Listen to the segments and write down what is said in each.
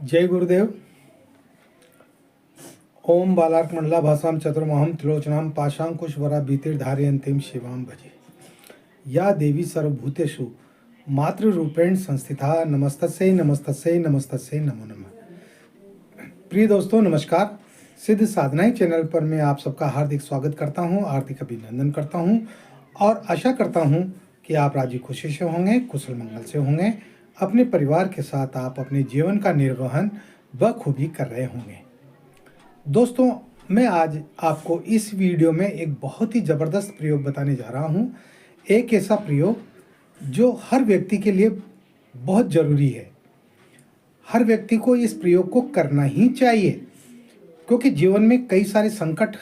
जय गुरुदेव। ओम बालार्क मंडला भाषाम चतुर्महम त्रिलोचनाम पाशांकुशवरा भीतिर्धारयन्तीम शिवाम भजे। या देवी सर्वभूतेषु मातृरूपेण संस्थिता नमस्तस्यै नमस्तस्यै नमस्तस्यै नमो नमः। प्रिय दोस्तों नमस्कार। सिद्ध साधनाएं चैनल पर मैं आप सबका हार्दिक स्वागत करता हूं, हार्दिक अभिनंदन करता हूं और आशा करता हूं कि आप राजी खुशी से होंगे, कुशल मंगल से होंगे। अपने परिवार के साथ आप अपने जीवन का निर्वहन बखूबी कर रहे होंगे। दोस्तों, मैं आज आपको इस वीडियो में एक बहुत ही ज़बरदस्त प्रयोग बताने जा रहा हूं। एक ऐसा प्रयोग जो हर व्यक्ति के लिए बहुत ज़रूरी है। हर व्यक्ति को इस प्रयोग को करना ही चाहिए, क्योंकि जीवन में कई सारे संकट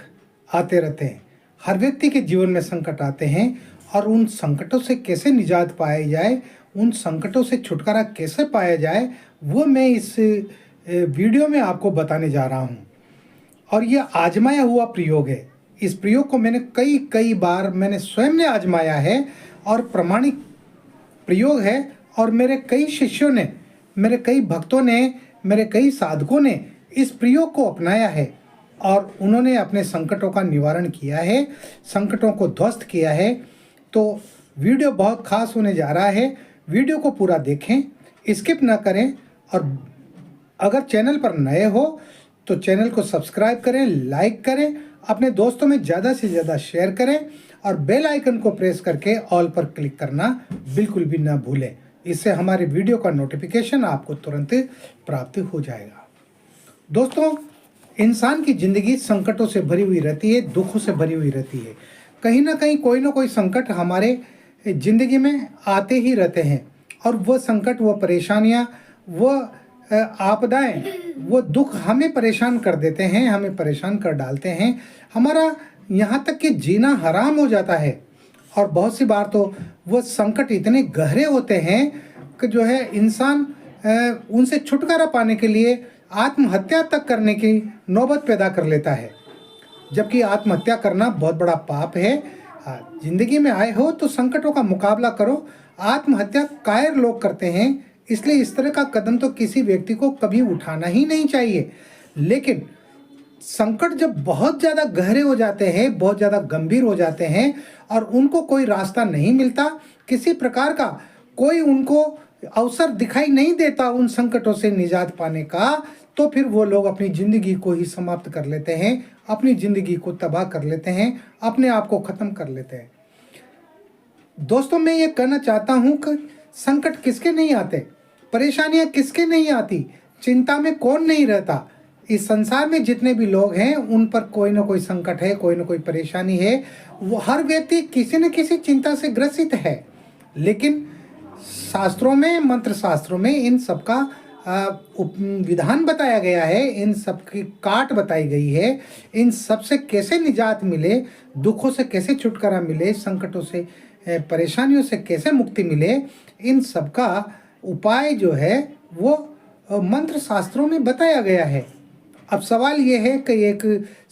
आते रहते हैं। हर व्यक्ति के जीवन में संकट आते हैं और उन संकटों से कैसे निजात पाई जाए, उन संकटों से छुटकारा कैसे पाया जाए, वो मैं इस वीडियो में आपको बताने जा रहा हूँ। और ये आजमाया हुआ प्रयोग है। इस प्रयोग को मैंने कई बार मैंने स्वयं ने आजमाया है और प्रमाणिक प्रयोग है। और मेरे कई शिष्यों ने, मेरे कई भक्तों ने, मेरे कई साधकों ने इस प्रयोग को अपनाया है और उन्होंने अपने संकटों का निवारण किया है, संकटों को ध्वस्त किया है। तो वीडियो बहुत खास होने जा रहा है। वीडियो को पूरा देखें, स्किप ना करें। और अगर चैनल पर नए हो तो चैनल को सब्सक्राइब करें, लाइक करें, अपने दोस्तों में ज़्यादा से ज़्यादा शेयर करें और बेल आइकन को प्रेस करके ऑल पर क्लिक करना बिल्कुल भी ना भूलें। इससे हमारे वीडियो का नोटिफिकेशन आपको तुरंत प्राप्त हो जाएगा। दोस्तों, इंसान की ज़िंदगी संकटों से भरी हुई रहती है, दुखों से भरी हुई रहती है। कहीं ना कहीं कोई ना कोई संकट हमारे ज़िंदगी में आते ही रहते हैं और वह संकट, वह परेशानियाँ, वह आपदाएं, वो दुख हमें परेशान कर देते हैं, हमें परेशान कर डालते हैं। हमारा यहाँ तक कि जीना हराम हो जाता है। और बहुत सी बार तो वो संकट इतने गहरे होते हैं कि जो है इंसान उनसे छुटकारा पाने के लिए आत्महत्या तक करने की नौबत पैदा कर लेता है। जबकि आत्महत्या करना बहुत बड़ा पाप है। जिंदगी में आए हो तो संकटों का मुकाबला करो। आत्महत्या कायर लोग करते हैं, इसलिए इस तरह का कदम तो किसी व्यक्ति को कभी उठाना ही नहीं चाहिए। लेकिन संकट जब बहुत ज़्यादा गहरे हो जाते हैं, बहुत ज़्यादा गंभीर हो जाते हैं और उनको कोई रास्ता नहीं मिलता, किसी प्रकार का कोई उनको अवसर दिखाई नहीं देता उन संकटों से निजात पाने का, तो फिर वो लोग अपनी ज़िंदगी को ही समाप्त कर लेते हैं, अपनी ज़िंदगी को तबाह कर लेते हैं, अपने आप को ख़त्म कर लेते हैं। दोस्तों, मैं ये कहना चाहता हूँ कि संकट किसके नहीं आते, परेशानियाँ किसके नहीं आती, चिंता में कौन नहीं रहता। इस संसार में जितने भी लोग हैं उन पर कोई ना कोई संकट है, कोई ना कोई परेशानी है। वो हर व्यक्ति किसी न किसी चिंता से ग्रसित है। लेकिन शास्त्रों में, मंत्र शास्त्रों में इन सबका विधान बताया गया है, इन सब की काट बताई गई है। इन सब से कैसे निजात मिले, दुखों से कैसे छुटकारा मिले, संकटों से, परेशानियों से कैसे मुक्ति मिले, इन सब का उपाय जो है वो मंत्र शास्त्रों में बताया गया है। अब सवाल ये है कि एक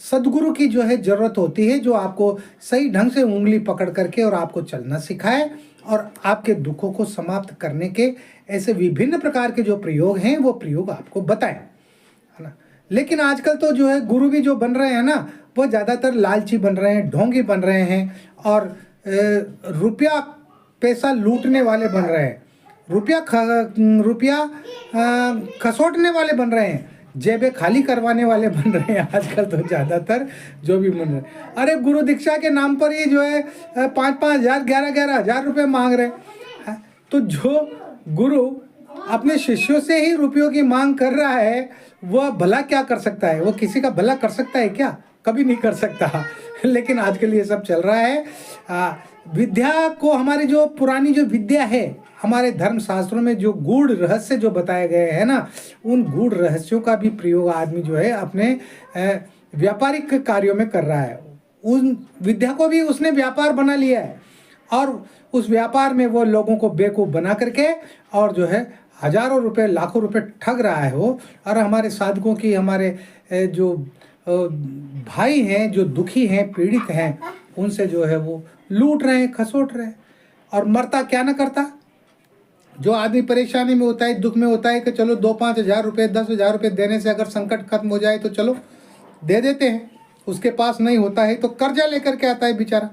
सद्गुरु की जो है ज़रूरत होती है, जो आपको सही ढंग से उंगली पकड़ करके और आपको चलना सिखाए और आपके दुखों को समाप्त करने के ऐसे विभिन्न प्रकार के जो प्रयोग हैं वो प्रयोग आपको बताएं, है ना। लेकिन आजकल तो जो है गुरु भी जो बन रहे हैं ना, वो ज़्यादातर लालची बन रहे हैं, ढोंगी बन रहे हैं और रुपया पैसा लूटने वाले बन रहे हैं, रुपया खसोटने वाले बन रहे हैं, जेबें खाली करवाने वाले बन रहे हैं आजकल तो ज़्यादातर जो भी बन रहे हैं। अरे गुरु दीक्षा के नाम पर ही जो है 5-5 हज़ार, 11-11 हज़ार रुपये मांग रहे हैं। तो जो गुरु अपने शिष्यों से ही रुपयों की मांग कर रहा है, वह भला क्या कर सकता है? वो किसी का भला कर सकता है क्या? कभी नहीं कर सकता। लेकिन आजकल ये सब चल रहा है। विद्या को, हमारी जो पुरानी जो विद्या है, हमारे धर्म शास्त्रों में जो गूढ़ रहस्य जो बताए गए हैं ना, उन गूढ़ रहस्यों का भी प्रयोग आदमी जो है अपने व्यापारिक कार्यों में कर रहा है। उन विद्या को भी उसने व्यापार बना लिया है और उस व्यापार में वो लोगों को बेवकूफ़ बना करके और जो है हजारों रुपए, लाखों रुपए ठग रहा है वो। और हमारे साधकों की, हमारे जो भाई हैं, जो दुखी हैं, पीड़ित हैं, उनसे जो है वो लूट रहे हैं, खसोट रहे हैं। और मरता क्या ना करता, जो आदमी परेशानी में होता है, दुख में होता है कि चलो 2-5 हज़ार रुपये, 10,000 रुपये देने से अगर संकट खत्म हो जाए तो चलो दे देते हैं। उसके पास नहीं होता है तो कर्जा लेकर के आता है बेचारा,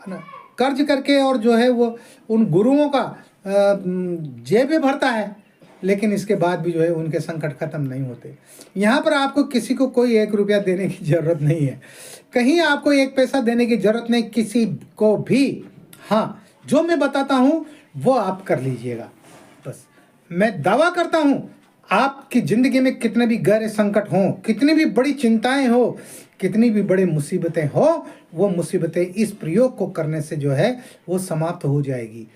है ना। कर्ज करके और जो है वो उन गुरुओं का जेबें भरता है, लेकिन इसके बाद भी जो है उनके संकट खत्म नहीं होते। यहाँ पर आपको किसी को कोई 1 रुपया देने की ज़रूरत नहीं है, कहीं आपको 1 पैसा देने की ज़रूरत नहीं किसी को भी। हाँ, जो मैं बताता हूँ वो आप कर लीजिएगा बस। मैं दावा करता हूँ आपकी ज़िंदगी में कितने भी गहरे संकट हों, कितनी भी बड़ी चिंताएं हो, कितनी भी बड़ी मुसीबतें हो, वो मुसीबतें इस प्रयोग को करने से जो है वो समाप्त हो जाएगी,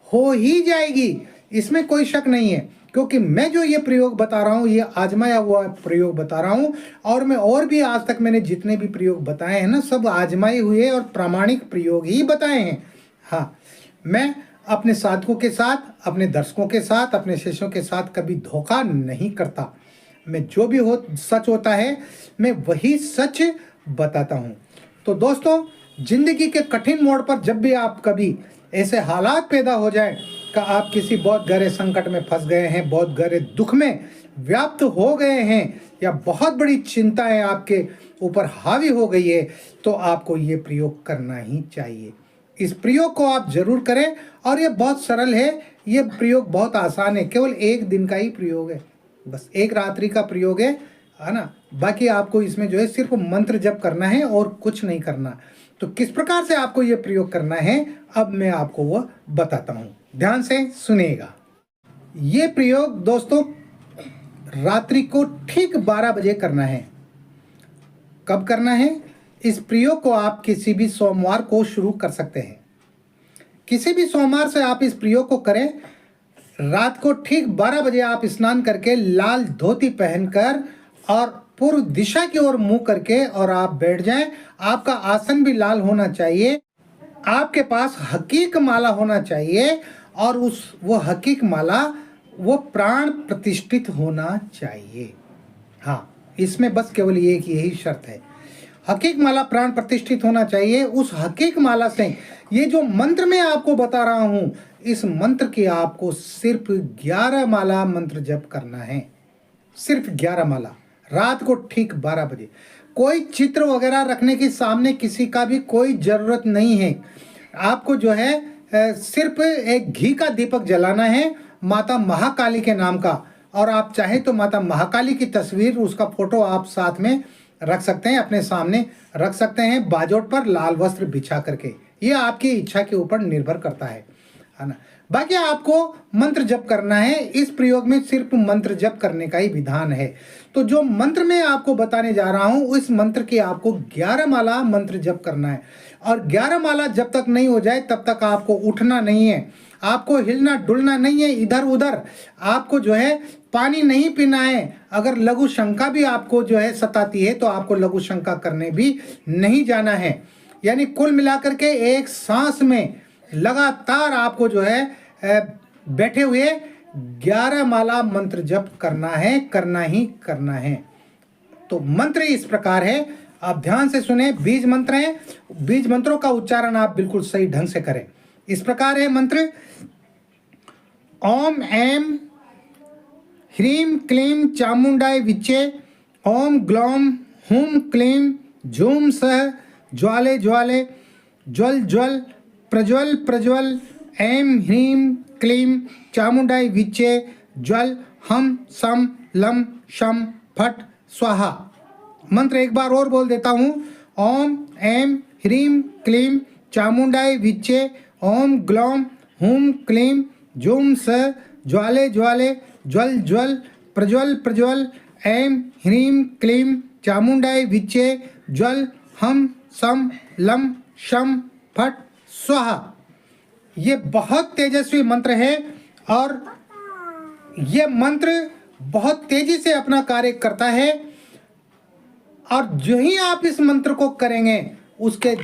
हो ही जाएगी, इसमें कोई शक नहीं है। क्योंकि मैं जो ये प्रयोग बता रहा हूँ ये आजमाया हुआ प्रयोग बता रहा हूँ, और मैं और भी आज तक मैंने जितने भी प्रयोग बताए हैं ना, सब आजमाए हुए और प्रामाणिक प्रयोग ही बताए हैं। हाँ, मैं अपने साधकों के साथ, अपने दर्शकों के साथ, अपने शिष्यों के साथ कभी धोखा नहीं करता। मैं जो भी हो सच होता है मैं वही सच बताता हूँ। तो दोस्तों, जिंदगी के कठिन मोड़ पर जब भी आप कभी ऐसे हालात पैदा हो जाए कि आप किसी बहुत गहरे संकट में फंस गए हैं, बहुत गहरे दुख में व्याप्त हो गए हैं, या बहुत बड़ी चिंताएं आपके ऊपर हावी हो गई है, तो आपको ये प्रयोग करना ही चाहिए। इस प्रयोग को आप जरूर करें, और ये बहुत सरल है, ये प्रयोग बहुत आसान है, केवल 1 दिन का ही प्रयोग है, बस 1 रात्रि का प्रयोग है ना। बाकी आपको इसमें जो है सिर्फ मंत्र जप करना है और कुछ नहीं करना। तो किस प्रकार से आपको ये प्रयोग करना है अब मैं आपको वो बताता हूँ, ध्यान से सुनिएगा। ये प्रयोग दोस्तों रात्रि को ठीक 12 बजे करना है। कब करना है? इस प्रयोग को आप किसी भी सोमवार को शुरू कर सकते हैं। किसी भी सोमवार से आप इस प्रयोग को करें। रात को ठीक 12 बजे आप स्नान करके लाल धोती पहनकर और पूर्व दिशा की ओर मुंह करके और आप बैठ जाएं। आपका आसन भी लाल होना चाहिए, आपके पास हकीक माला होना चाहिए, और वो हकीक माला वो प्राण प्रतिष्ठित होना चाहिए। हाँ, इसमें बस केवल एक यही शर्त है, हकीक माला प्राण प्रतिष्ठित होना चाहिए। उस हकीक माला से ये जो मंत्र मैं आपको बता रहा हूँ, इस मंत्र की आपको सिर्फ 11 माला मंत्र जप करना है, सिर्फ 11 माला, रात को ठीक 12 बजे। कोई चित्र वगैरह रखने की सामने किसी का भी कोई ज़रूरत नहीं है। आपको जो है सिर्फ एक घी का दीपक जलाना है माता महाकाली के नाम का, और आप चाहे तो माता महाकाली की तस्वीर, उसका फोटो आप साथ में रख सकते हैं, अपने सामने रख सकते हैं, बाजोट पर लाल वस्त्र बिछा करके। ये आपकी इच्छा के ऊपर निर्भर करता है ना। बाकी आपको मंत्र जप करना है। इस प्रयोग में सिर्फ मंत्र जप करने का ही विधान है। तो जो मंत्र मैं आपको बताने जा रहा हूं, उस मंत्र की आपको 11 माला मंत्र जप करना है, और 11 माला जब तक नहीं हो जाए तब तक आपको उठना नहीं है, आपको हिलना डुलना नहीं है इधर उधर, आपको जो है पानी नहीं पीना है। अगर लघु शंका भी आपको जो है सताती है तो आपको लघु शंका करने भी नहीं जाना है। यानी कुल मिलाकर के एक सांस में लगातार आपको जो है बैठे हुए 11 माला मंत्र जप करना है, करना ही करना है। तो मंत्र इस प्रकार है, आप ध्यान से सुने। बीज मंत्र है, बीज मंत्रों का उच्चारण आप बिल्कुल सही ढंग से करें। इस प्रकार है मंत्र, ओम ऐम ह्रीम क्लीम चामुंडाय विच्चे, ओम ग्लौम हुम क्लीम झूम सह ज्वाले ज्वाले, ज्वल ज्वल प्रज्वल प्रज्वल, ऐम ह्रीम क्लीम चामुंडाय विच्चे, ज्वल हम सम लम शम फट स्वाहा। मंत्र एक बार और बोल देता हूँ, ओम ऐम ह्रीम क्लीम चामुंडाय विच्चे, ओम ग्लौम हुम क्लीम झूम स ज्वाले ज्वाले, ज्वल ज्वल प्रज्वल प्रज्वल, ऐम ह्रीम क्लीम चामुंडाय विच्चे, ज्वल हम सम लम शम फट स्वाहा। ये बहुत तेजस्वी मंत्र है, और ये मंत्र बहुत तेजी से अपना कार्य करता है। और जो ही आप इस मंत्र को करेंगे उसके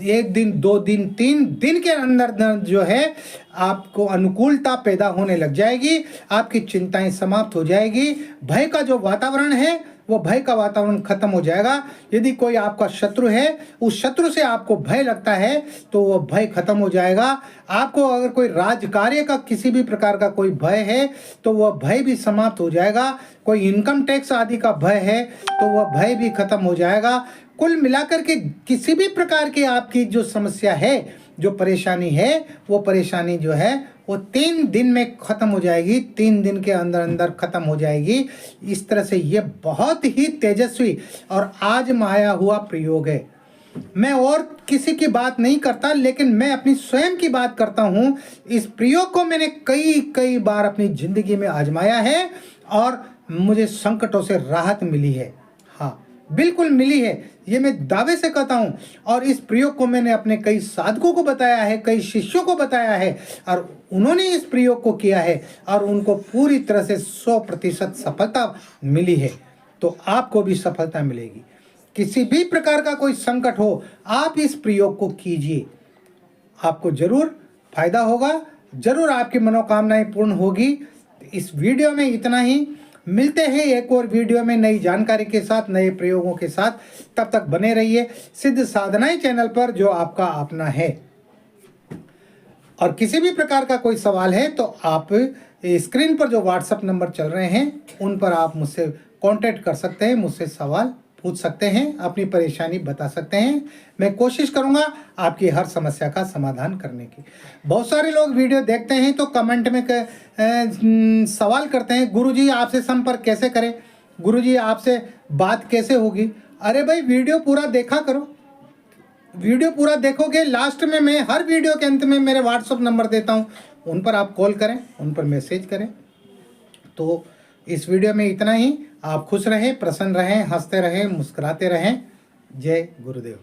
1 दिन 2 दिन 3 दिन के अंदर जो है आपको अनुकूलता पैदा होने लग जाएगी, आपकी चिंताएं समाप्त हो जाएगी, भय का जो वातावरण है वो भय का वातावरण खत्म हो जाएगा। यदि कोई आपका शत्रु है, उस शत्रु से आपको भय लगता है तो वो भय खत्म हो जाएगा। आपको अगर कोई राज कार्य का किसी भी प्रकार का कोई भय है तो वह भय भी समाप्त हो जाएगा। कोई इनकम टैक्स आदि का भय है तो वह भय भी खत्म हो जाएगा। कुल मिलाकर के किसी भी प्रकार की आपकी जो समस्या है, जो परेशानी है, वो परेशानी जो है वो 3 दिन में ख़त्म हो जाएगी, 3 दिन के अंदर अंदर ख़त्म हो जाएगी। इस तरह से ये बहुत ही तेजस्वी और आजमाया हुआ प्रयोग है। मैं और किसी की बात नहीं करता, लेकिन मैं अपनी स्वयं की बात करता हूँ। इस प्रयोग को मैंने कई बार अपनी ज़िंदगी में आजमाया है और मुझे संकटों से राहत मिली है। हाँ, बिल्कुल मिली है, ये मैं दावे से कहता हूँ। और इस प्रयोग को मैंने अपने कई साधकों को बताया है, कई शिष्यों को बताया है और उन्होंने इस प्रयोग को किया है और उनको पूरी तरह से 100% सफलता मिली है। तो आपको भी सफलता मिलेगी। किसी भी प्रकार का कोई संकट हो, आप इस प्रयोग को कीजिए, आपको जरूर फायदा होगा, जरूर आपकी मनोकामनाएं पूर्ण होगी। इस वीडियो में इतना ही। मिलते हैं एक और वीडियो में नई जानकारी के साथ, नए प्रयोगों के साथ। तब तक बने रहिए सिद्ध साधनाएं चैनल पर, जो आपका अपना है। और किसी भी प्रकार का कोई सवाल है तो आप स्क्रीन पर जो व्हाट्सएप नंबर चल रहे हैं उन पर आप मुझसे कांटेक्ट कर सकते हैं, मुझसे सवाल पूछ सकते हैं, अपनी परेशानी बता सकते हैं। मैं कोशिश करूंगा आपकी हर समस्या का समाधान करने की। बहुत सारे लोग वीडियो देखते हैं तो कमेंट में सवाल करते हैं, गुरुजी आपसे संपर्क कैसे करें, गुरुजी आपसे बात कैसे होगी। अरे भाई, वीडियो पूरा देखा करो। वीडियो पूरा देखोगे, लास्ट में मैं हर वीडियो के अंत में मेरे व्हाट्सएप नंबर देता हूँ, उन पर आप कॉल करें, उन पर मैसेज करें। तो इस वीडियो में इतना ही। आप खुश रहें, प्रसन्न रहें, हंसते रहें, मुस्कुराते रहें। जय गुरुदेव।